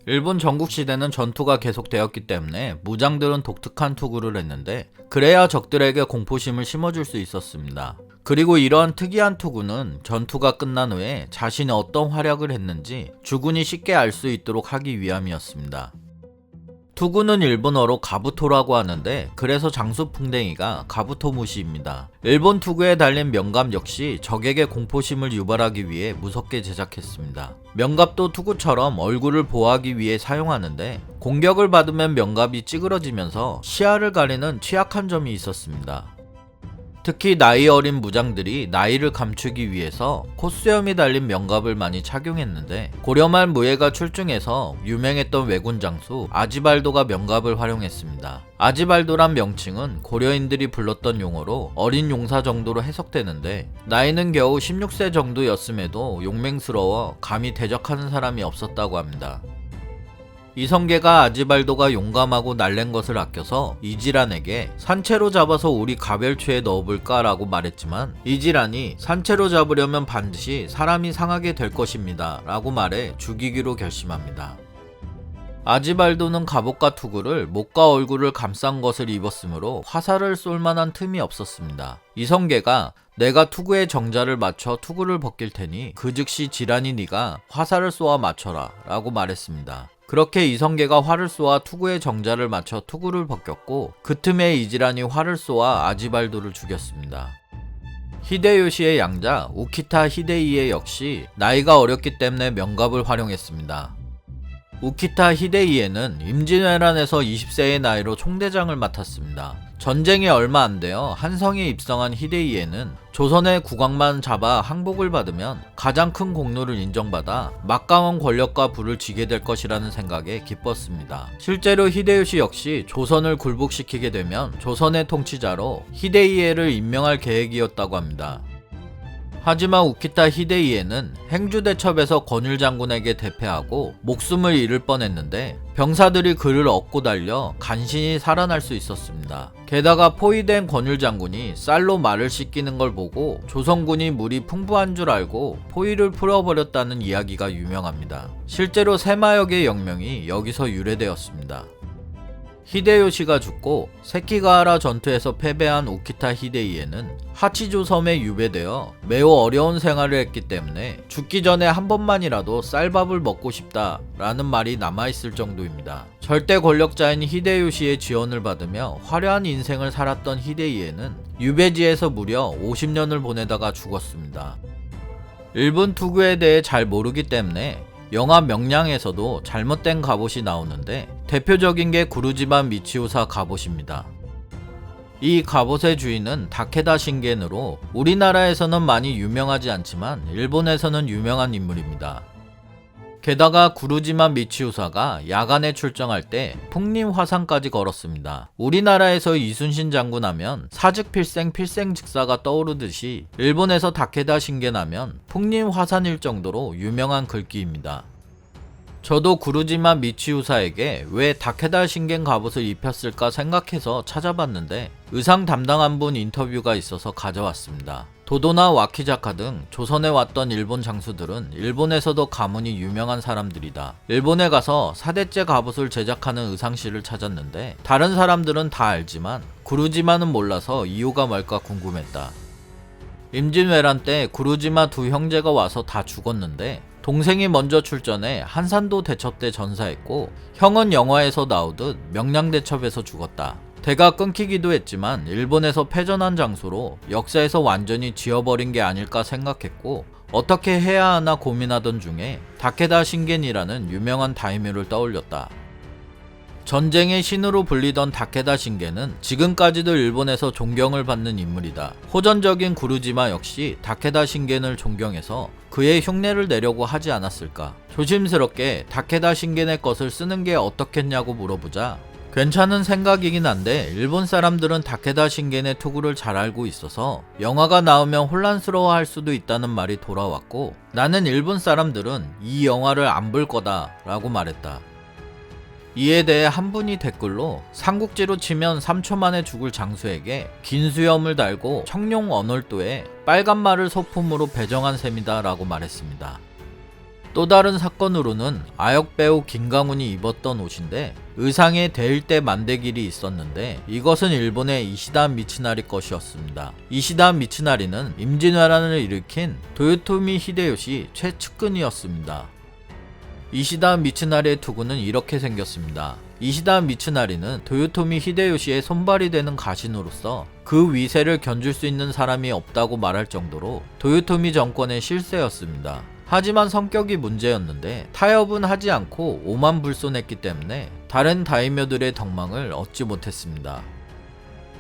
일본 전국시대는 전투가 계속되었기 때문에 무장들은 독특한 투구를 했는데 그래야 적들에게 공포심을 심어줄 수 있었습니다. 그리고 이러한 특이한 투구는 전투가 끝난 후에 자신이 어떤 활약을 했는지 주군이 쉽게 알 수 있도록 하기 위함이었습니다. 투구는 일본어로 가부토라고 하는데 그래서 장수풍뎅이가 가부토무시입니다. 일본 투구에 달린 명갑 역시 적에게 공포심을 유발하기 위해 무섭게 제작했습니다. 명갑도 투구처럼 얼굴을 보호하기 위해 사용하는데 공격을 받으면 명갑이 찌그러지면서 시야를 가리는 취약한 점이 있었습니다. 특히 나이 어린 무장들이 나이를 감추기 위해서 콧수염이 달린 명갑을 많이 착용했는데 고려말 무예가 출중해서 유명했던 왜군 장수 아지발도가 명갑을 활용했습니다. 아지발도란 명칭은 고려인들이 불렀던 용어로 어린 용사 정도로 해석되는데 나이는 겨우 16세 정도였음에도 용맹스러워 감히 대적하는 사람이 없었다고 합니다. 이성계가 아지발도가 용감하고 날랜 것을 아껴서 이지란에게 산채로 잡아서 우리 가별초에 넣어볼까 라고 말했지만 이지란이 산채로 잡으려면 반드시 사람이 상하게 될 것입니다 라고 말해 죽이기로 결심합니다. 아지발도는 갑옷과 투구를 목과 얼굴을 감싼 것을 입었으므로 화살을 쏠 만한 틈이 없었습니다. 이성계가 내가 투구의 정자를 맞춰 투구를 벗길 테니 그 즉시 지란이 네가 화살을 쏘아 맞춰라 라고 말했습니다. 그렇게 이성계가 활을 쏘아 투구의 정자를 맞춰 투구를 벗겼고 그 틈에 이지란이 활을 쏘아 아지발도를 죽였습니다. 히데요시의 양자 우키타 히데이에 역시 나이가 어렸기 때문에 명갑을 활용했습니다. 우키타 히데이에는 임진왜란에서 20세의 나이로 총대장을 맡았습니다. 전쟁이 얼마 안 되어 한성에 입성한 히데이에는 조선의 국왕만 잡아 항복을 받으면 가장 큰 공로를 인정받아 막강한 권력과 부를 쥐게 될 것이라는 생각에 기뻤습니다. 실제로 히데요시 역시 조선을 굴복시키게 되면 조선의 통치자로 히데이에를 임명할 계획이었다고 합니다. 하지만 우키타 히데이에는 행주대첩에서 권율 장군에게 대패하고 목숨을 잃을 뻔했는데 병사들이 그를 얻고 달려 간신히 살아날 수 있었습니다. 게다가 포위된 권율 장군이 쌀로 말을 씻기는 걸 보고 조선군이 물이 풍부한 줄 알고 포위를 풀어버렸다는 이야기가 유명합니다. 실제로 새마역의 영명이 여기서 유래되었습니다. 히데요시가 죽고 세키가하라 전투에서 패배한 우키타 히데이에는 하치조 섬에 유배되어 매우 어려운 생활을 했기 때문에 죽기 전에 한 번만이라도 쌀밥을 먹고 싶다 라는 말이 남아있을 정도입니다. 절대 권력자인 히데요시의 지원을 받으며 화려한 인생을 살았던 히데이에는 유배지에서 무려 50년을 보내다가 죽었습니다. 일본 투구에 대해 잘 모르기 때문에 영화 명량에서도 잘못된 갑옷이 나오는데 대표적인 게 구루지만 미치오사 갑옷입니다. 이 갑옷의 주인은 다케다 신겐으로 우리나라에서는 많이 유명하지 않지만 일본에서는 유명한 인물입니다. 게다가 구루지만 미치오사가 야간에 출정할 때 풍림 화상까지 걸었습니다. 우리나라에서 이순신 장군 하면 사즉필생 필생즉사가 떠오르듯이 일본에서 다케다 신겐 하면 풍림 화산일 정도로 유명한 글귀입니다. 저도 구루지만 미치우사에게 왜 다케다 신겐 갑옷을 입혔을까 생각해서 찾아봤는데 의상 담당한 분 인터뷰가 있어서 가져왔습니다. 도도나 와키자카 등 조선에 왔던 일본 장수들은 일본에서도 가문이 유명한 사람들이다. 일본에 가서 4대째 갑옷을 제작하는 의상실을 찾았는데 다른 사람들은 다 알지만 구루지마는 몰라서 이유가 뭘까 궁금했다. 임진왜란 때 구루지마 두 형제가 와서 다 죽었는데 동생이 먼저 출전해 한산도 대첩 때 전사했고 형은 영화에서 나오듯 명량대첩에서 죽었다. 대가 끊기기도 했지만 일본에서 패전한 장소로 역사에서 완전히 지워버린 게 아닐까 생각했고 어떻게 해야 하나 고민하던 중에 다케다 신겐이라는 유명한 다이묘를 떠올렸다. 전쟁의 신으로 불리던 다케다 신겐은 지금까지도 일본에서 존경을 받는 인물이다. 호전적인 구루지마 역시 다케다 신겐을 존경해서 그의 흉내를 내려고 하지 않았을까. 조심스럽게 다케다 신겐의 것을 쓰는 게 어떻겠냐고 물어보자 괜찮은 생각이긴 한데 일본 사람들은 다케다 신겐의 투구를 잘 알고 있어서 영화가 나오면 혼란스러워할 수도 있다는 말이 돌아왔고 나는 일본 사람들은 이 영화를 안 볼 거다 라고 말했다. 이에 대해 한 분이 댓글로 삼국지로 치면 3초 만에 죽을 장수에게 긴 수염을 달고 청룡 언월도에 빨간 말을 소품으로 배정한 셈이다 라고 말했습니다. 또 다른 사건으로는 아역 배우 김강훈이 입었던 옷인데 의상에 대일대 만대길이 있었는데 이것은 일본의 이시다 미츠나리 것이었습니다. 이시다 미츠나리는 임진왜란을 일으킨 도요토미 히데요시 최측근이었습니다. 이시다 미츠나리의 투구는 이렇게 생겼습니다. 이시다 미츠나리는 도요토미 히데요시의 손발이 되는 가신으로서 그 위세를 견줄 수 있는 사람이 없다고 말할 정도로 도요토미 정권의 실세였습니다. 하지만 성격이 문제였는데 타협은 하지 않고 오만불손했기 때문에 다른 다이묘들의 덕망을 얻지 못했습니다.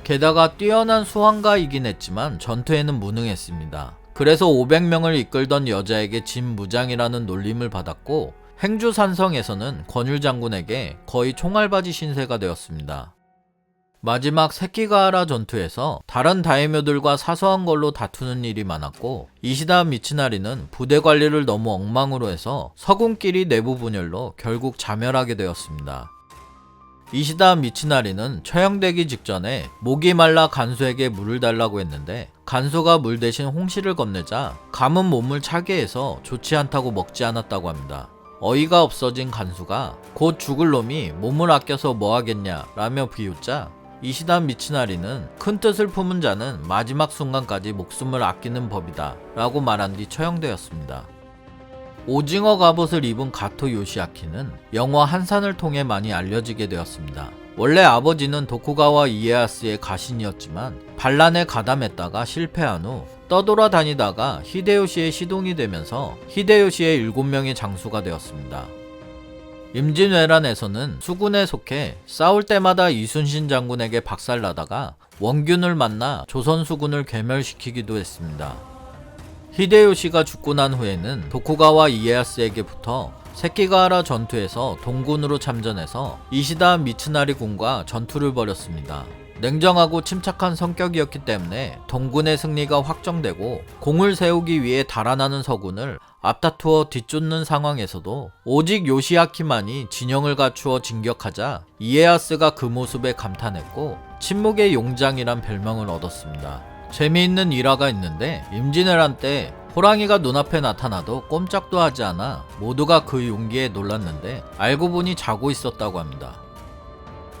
게다가 뛰어난 수환가이긴 했지만 전투에는 무능했습니다. 그래서 500명을 이끌던 여자에게 진무장이라는 놀림을 받았고 행주산성에서는 권율 장군에게 거의 총알바지 신세가 되었습니다. 마지막 세키가하라 전투에서 다른 다이묘들과 사소한 걸로 다투는 일이 많았고 이시다 미츠나리는 부대 관리를 너무 엉망으로 해서 서군끼리 내부 분열로 결국 자멸하게 되었습니다. 이시다 미츠나리는 처형되기 직전에 목이 말라 간수에게 물을 달라고 했는데 간수가 물 대신 홍시를 건네자 감은 몸을 차게 해서 좋지 않다고 먹지 않았다고 합니다. 어이가 없어진 간수가 곧 죽을 놈이 몸을 아껴서 뭐하겠냐 라며 비웃자 이시다 미츠나리는 큰 뜻을 품은 자는 마지막 순간까지 목숨을 아끼는 법이다 라고 말한 뒤 처형되었습니다. 오징어 갑옷을 입은 가토 요시아키는 영화 한산을 통해 많이 알려지게 되었습니다. 원래 아버지는 도쿠가와 이에야스의 가신이었지만 반란에 가담했다가 실패한 후 떠돌아다니다가 히데요시의 시동이 되면서 히데요시의 7명의 장수가 되었습니다. 임진왜란에서는 수군에 속해 싸울 때마다 이순신 장군에게 박살나다가 원균을 만나 조선 수군을 괴멸시키기도 했습니다. 히데요시가 죽고 난 후에는 도쿠가와 이에야스에게 붙어 세키가하라 전투에서 동군으로 참전해서 이시다 미츠나리 군과 전투를 벌였습니다. 냉정하고 침착한 성격이었기 때문에 동군의 승리가 확정되고 공을 세우기 위해 달아나는 서군을 앞다투어 뒤쫓는 상황에서도 오직 요시아키만이 진영을 갖추어 진격하자 이에야스가 그 모습에 감탄했고 침묵의 용장이란 별명을 얻었습니다. 재미있는 일화가 있는데 임진왜란 때 호랑이가 눈앞에 나타나도 꼼짝도 하지 않아 모두가 그 용기에 놀랐는데 알고 보니 자고 있었다고 합니다.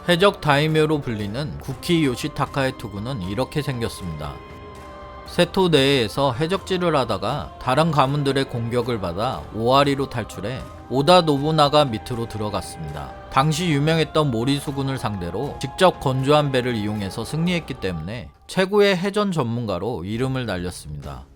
해적 다이묘로 불리는 구키 요시타카의 투구는 이렇게 생겼습니다. 세토 내에서 해적질을 하다가 다른 가문들의 공격을 받아 오아리로 탈출해 오다 노부나가 밑으로 들어갔습니다. 당시 유명했던 모리 수군을 상대로 직접 건조한 배를 이용해서 승리했기 때문에 최고의 해전 전문가로 이름을 날렸습니다.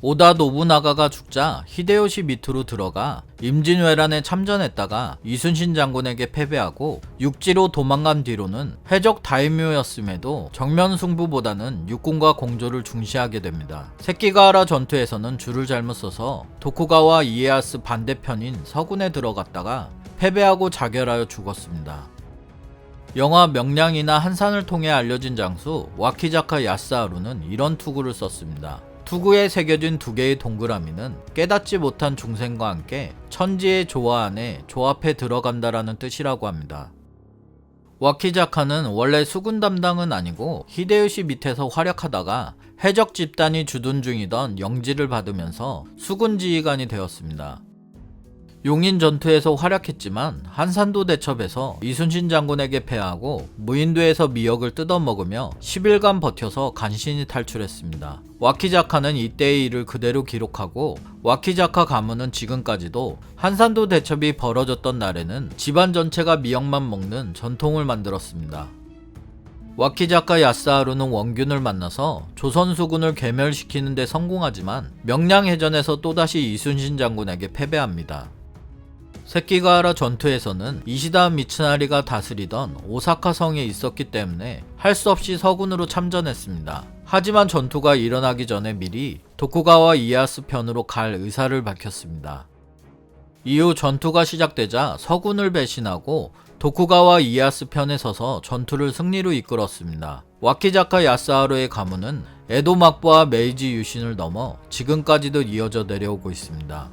오다 노부나가가 죽자 히데요시 밑으로 들어가 임진왜란에 참전했다가 이순신 장군에게 패배하고 육지로 도망간 뒤로는 해적 다이묘였음에도 정면 승부보다는 육군과 공조를 중시하게 됩니다. 세키가하라 전투에서는 줄을 잘못 써서 도쿠가와 이에야스 반대편인 서군에 들어갔다가 패배하고 자결하여 죽었습니다. 영화 명량이나 한산을 통해 알려진 장수 와키자카 야스하루는 이런 투구를 썼습니다. 투구에 새겨진 두 개의 동그라미는 깨닫지 못한 중생과 함께 천지의 조화 안에 조합해 들어간다라는 뜻이라고 합니다. 와키자카는 원래 수군 담당은 아니고 히데요시 밑에서 활약하다가 해적 집단이 주둔 중이던 영지를 받으면서 수군 지휘관이 되었습니다. 용인 전투에서 활약했지만 한산도 대첩에서 이순신 장군에게 패하고 무인도에서 미역을 뜯어먹으며 10일간 버텨서 간신히 탈출했습니다. 와키자카는 이때의 일을 그대로 기록하고 와키자카 가문은 지금까지도 한산도 대첩이 벌어졌던 날에는 집안 전체가 미역만 먹는 전통을 만들었습니다. 와키자카 야스하루는 원균을 만나서 조선 수군을 괴멸시키는 데 성공하지만 명량해전에서 또다시 이순신 장군에게 패배합니다. 세키가하라 전투에서는 이시다 미츠나리가 다스리던 오사카 성에 있었기 때문에 할 수 없이 서군으로 참전했습니다. 하지만 전투가 일어나기 전에 미리 도쿠가와 이에야스 편으로 갈 의사를 밝혔습니다. 이후 전투가 시작되자 서군을 배신하고 도쿠가와 이에야스 편에 서서 전투를 승리로 이끌었습니다. 와키자카 야스하루의 가문은 에도 막부와 메이지 유신을 넘어 지금까지도 이어져 내려오고 있습니다.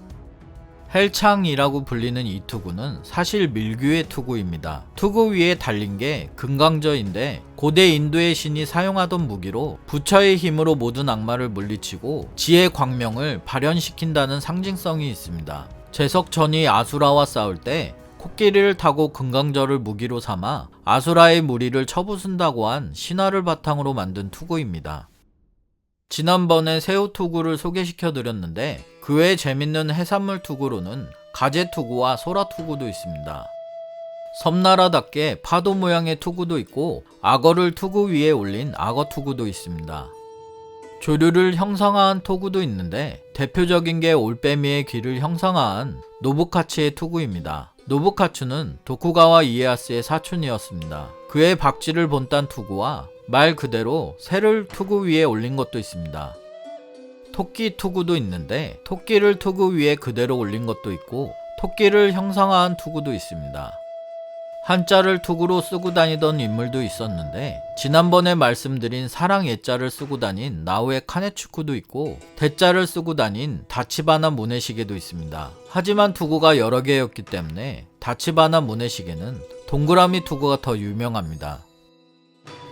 헬창이라고 불리는 이 투구는 사실 밀규의 투구입니다. 투구 위에 달린 게 금강저인데 고대 인도의 신이 사용하던 무기로 부처의 힘으로 모든 악마를 물리치고 지의 광명을 발현시킨다는 상징성이 있습니다. 제석전이 아수라와 싸울 때 코끼리를 타고 금강절을 무기로 삼아 아수라의 무리를 쳐부순다고 한 신화를 바탕으로 만든 투구입니다. 지난번에 새우 투구를 소개시켜 드렸는데 그 외에 재밌는 해산물 투구로는 가재 투구와 소라 투구도 있습니다. 섬나라답게 파도 모양의 투구도 있고 악어를 투구 위에 올린 악어 투구도 있습니다. 조류를 형상화한 투구도 있는데 대표적인 게 올빼미의 귀를 형상화한 노부카츠의 투구입니다. 노부카츠는 도쿠가와 이에야스의 사촌이었습니다. 그의 박쥐를 본딴 투구와 말 그대로 새를 투구 위에 올린 것도 있습니다. 토끼 투구도 있는데 토끼를 투구 위에 그대로 올린 것도 있고 토끼를 형상화한 투구도 있습니다. 한자를 투구로 쓰고 다니던 인물도 있었는데 지난번에 말씀드린 사랑 예자를 쓰고 다닌 나우의 카네츠쿠도 있고 대자를 쓰고 다닌 다치바나 모네시계도 있습니다. 하지만 투구가 여러 개였기 때문에 다치바나 모네시계는 동그라미 투구가 더 유명합니다.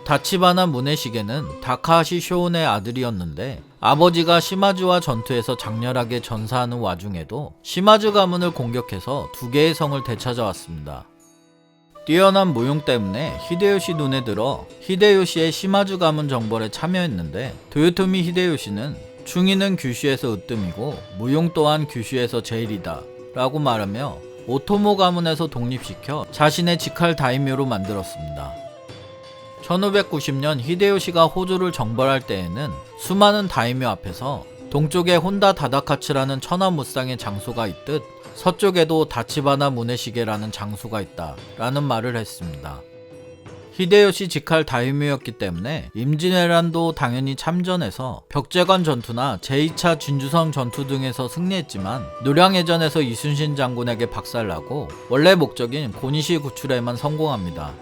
다치바나 모네시계는 다카하시 쇼운의 아들이었는데 아버지가 시마즈와 전투에서 장렬하게 전사하는 와중에도 시마즈 가문을 공격해서 두 개의 성을 되찾아왔습니다. 뛰어난 무용 때문에 히데요시 눈에 들어 히데요시의 시마즈 가문 정벌에 참여했는데 도요토미 히데요시는 충이는 규슈에서 으뜸이고 무용 또한 규슈에서 제일이다 라고 말하며 오토모 가문에서 독립시켜 자신의 직할 다이묘로 만들었습니다. 1590년 히데요시가 호주를 정벌할 때에는 수많은 다이묘 앞에서 동쪽에 혼다 다다카츠라는 천하무쌍의 장소가 있듯 서쪽에도 다치바나 무네시계라는 장소가 있다 라는 말을 했습니다. 히데요시 직할 다이묘였기 때문에 임진왜란도 당연히 참전해서 벽제관 전투나 제2차 진주성 전투 등에서 승리했지만 노량해전에서 이순신 장군에게 박살나고 원래 목적인 고니시 구출에만 성공합니다.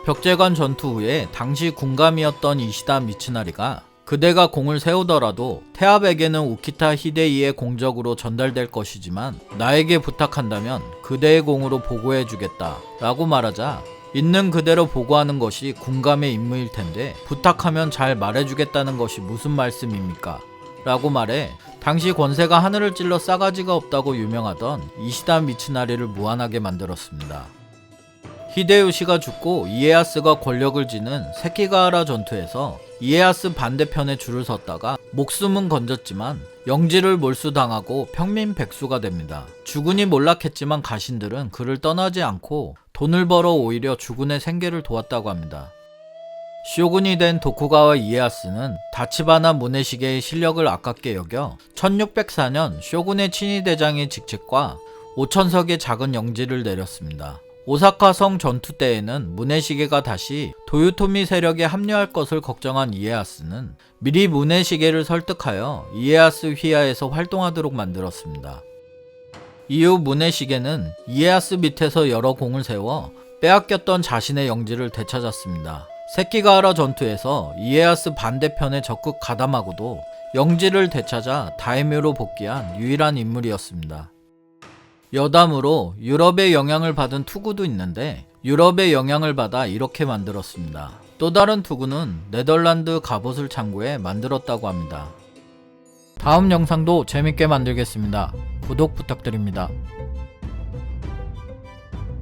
벽제관 전투 후에 당시 군감이었던 이시다 미츠나리가 그대가 공을 세우더라도 태압에게는 우키타 히데이의 공적으로 전달될 것이지만 나에게 부탁한다면 그대의 공으로 보고해주겠다 라고 말하자 있는 그대로 보고하는 것이 군감의 임무일 텐데 부탁하면 잘 말해주겠다는 것이 무슨 말씀입니까? 라고 말해 당시 권세가 하늘을 찔러 싸가지가 없다고 유명하던 이시다 미츠나리를 무한하게 만들었습니다. 히데요시가 죽고 이에야스가 권력을 쥐는 세키가하라 전투에서 이에야스 반대편에 줄을 섰다가 목숨은 건졌지만 영지를 몰수당하고 평민백수가 됩니다. 주군이 몰락했지만 가신들은 그를 떠나지 않고 돈을 벌어 오히려 주군의 생계를 도왔다고 합니다. 쇼군이 된 도쿠가와 이에야스는 다치바나 무네시계의 실력을 아깝게 여겨 1604년 쇼군의 친위대장의 직책과 5,000석의 작은 영지를 내렸습니다. 오사카 성 전투 때에는 무네시계가 다시 도요토미 세력에 합류할 것을 걱정한 이에야스는 미리 무네시계를 설득하여 이에야스 휘하에서 활동하도록 만들었습니다. 이후 무네시계는 이에야스 밑에서 여러 공을 세워 빼앗겼던 자신의 영지를 되찾았습니다. 세키가하라 전투에서 이에야스 반대편에 적극 가담하고도 영지를 되찾아 다이묘로 복귀한 유일한 인물이었습니다. 여담으로 유럽의 영향을 받은 투구도 있는데 유럽의 영향을 받아 이렇게 만들었습니다. 또 다른 투구는 네덜란드 갑옷을 참고해 만들었다고 합니다. 다음 영상도 재밌게 만들겠습니다. 구독 부탁드립니다.